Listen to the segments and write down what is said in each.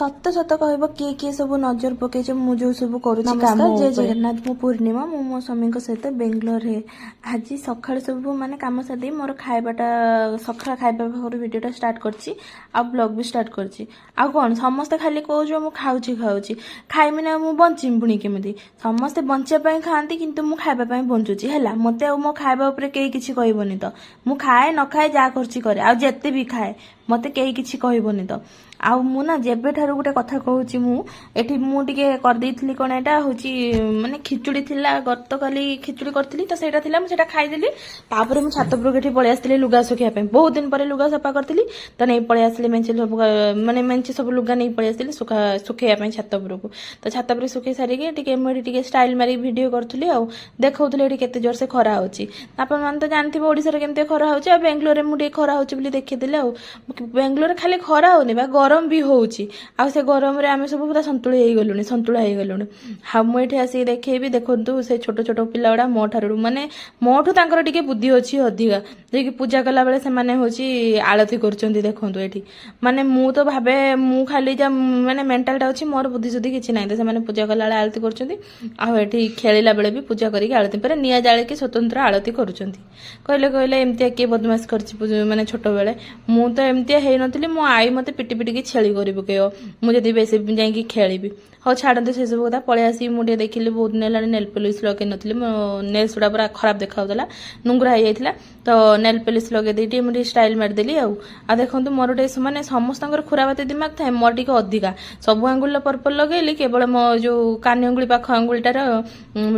सत सत कह किए सब नजर पकई मु जो सब करुँ जय जगन्नाथ मु पूर्णिमा मु मो स्वामी सहित बेंगलोर है आज सका सब माने कम सारी मोर खाइबाटा सका खाइबा भिडियोटा स्टार्ट करछि आ ब्लॉग भी स्टार्ट करछि आ कौन समस्ते खाली कह मु खाऊछि खाऊछि खाइमी ना मु बंचिम पुणी केमिति समस्ते बंचिया खाती किंतु मु खाइबा बंचुछि हैला मते आ मो खाइबा ऊपर केही किछि कहबोनी तो मु खाए न खाए जा करछि करे आ जेते भी खाए मते केही किछि कहबोनी तो आ मु ना जेबे ठारू गोटे कथा कहूची एठी मु टिके कर देइथिली कोन एटा होची माने खिचुड़ी थिला गत काली खिचुड़ी करथिली तो सेटा थिला मु सेटा खाइ देली तापर मु छात पर एठी पळे आस्थिली लुगा सुखिया पे बहुत दिन परे लुगा सफा करथिली तो नै पळे आस्थिली मेंचे सब माने मेंचे सब लुगा नै पळे आस्थिली सुखिया पे छात पर को तो छात पर सुखै सारी के टिके मु टिके स्टाइल मारी वीडियो करथुली आ देखौथुली एठी केते जोर से खरा होची आपन मान तो जानथिबो ओडिसा रे केमते खरा होची आ बेंगलोर रे मु टिके खरा होची बोली देखि देले आ बेंगलोर खाली खरा होनी बा गरम भी होची आ से गरम रे आमे सब पूरा संतुली हे गलुनी हा मु एठी आसी देखेबी देखंतु से छोट छोट पिलाडा मो ठारू माने मोठू तांकर टिके बुद्धि अछि अधिका जे कि पूजा कला बेले से माने होची आळती करचंती देखंतु एठी माने मु तो भाबे मु खाली जा माने मेंटलटा अछि मोर बुद्धि सुद्धि किछि नै से माने पूजा कला बेले आळती करचंती आ एठी खेलिला बेले भी पूजा करी आळती पर निया जाळे की स्वतंत्र आळती करचंती कहले एमती के बदमाश करछि माने छोट बेले मु तो एमती हे नथली मो आई मते पिटी पिटी की छेली करी पकेयो मु जदी बेसी जाई खेलिबी हो छाड़ते से सब कथा पळे आसी मुझे देखिली बहुत दिन हेलानी नेल पॉलिश लगे नथली मो नेल्स गुडा पूरा खराब देखाउतला नुंगरा हो जाइतिला तो नेल पॉलिश लगे देटी मुझे स्टाइल मार देली आ देखंतु मोर टे माने समस्तंकर खुराबाती दिमाग थाए मोर टिके अधिका सब आंगुल पर्पल लगेली केवल मो जो कानी अंगुली पाख अंगुलटार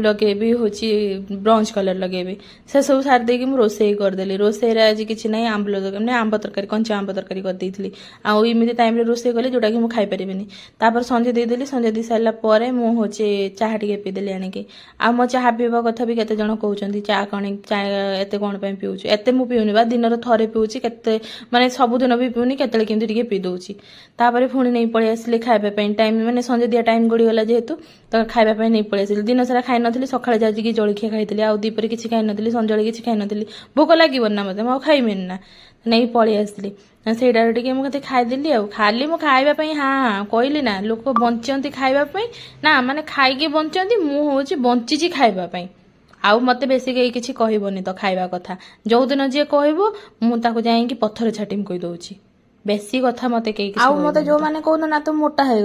लगेबी होची ब्राउन कलर लगेबी से सब सार देकी मु रोसई कर देली रोसई रे आज किछि नै आंबल ने आंब तरकारी कंचा आंब तरकारी कर देइथिली आ इमिति टाइम रे रोसई कले जोटा कि मु खाइ परिबिनी तापर संजे दे देली संजे दी सारा पर मु होचे चाह टिके पीदेली आनिकी आ मो चाह पीवा कथा भी केते जण कहउचंती चाह कणी चाह एते कोन पय पिउछु एते मु पिउनी बा दिन रो थरे पिउची केते माने सब दिन भी पिउनी केतले किंतु टिके पी दोउची तापर पुणी नै पळे आसले खाइबा पय टाइम माने संजे दिया टाइम गडी गला जेहेतु तो खाइबा पय नै पळे आसले दिन सारा खाइ नथली सखाळे जाजी की जळखिया खाइतली आ दीपर किछि खाइ नथली संजळे किछि खाइ नथली भोक लागिबो ना मते मो खाइमेन ना नहीं पळे आसली सेटा टिके मु कते खाइदेली आ खाली मु खाइबा पय हां कहली ना लोक बंचंती खाइबा पय ना माने खाइके बंचंती मु होची बंचीची खाइबा पय आउ मते बेसी केही किछि कहबोनी तो खाइबा कथा जो दिन जे कहबो मु ताको जाई कि पत्थर छाटिम कहि दोउची बेसी कथा मते केही किछि आउ मते जो माने कहनो ना तो मोटा हे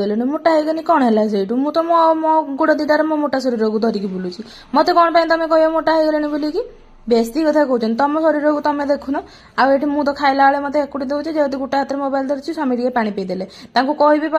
गनी कोन हला सेटू मु तो मो गुड दिदार मो मोटा शरीर को धरिकी बुलुची मते कोन पय तमे कहयो मोटा हे गलेनी बोली कि बेसी कथा कहउछन तम शरीर को तमे देखुन आ एठी मु तो खाइला बेले मते एकुटी दोउची जेहेतु गुटा हाथ मोबाइल धरछि स्वामी टिके पानी पी देले तांको कहबी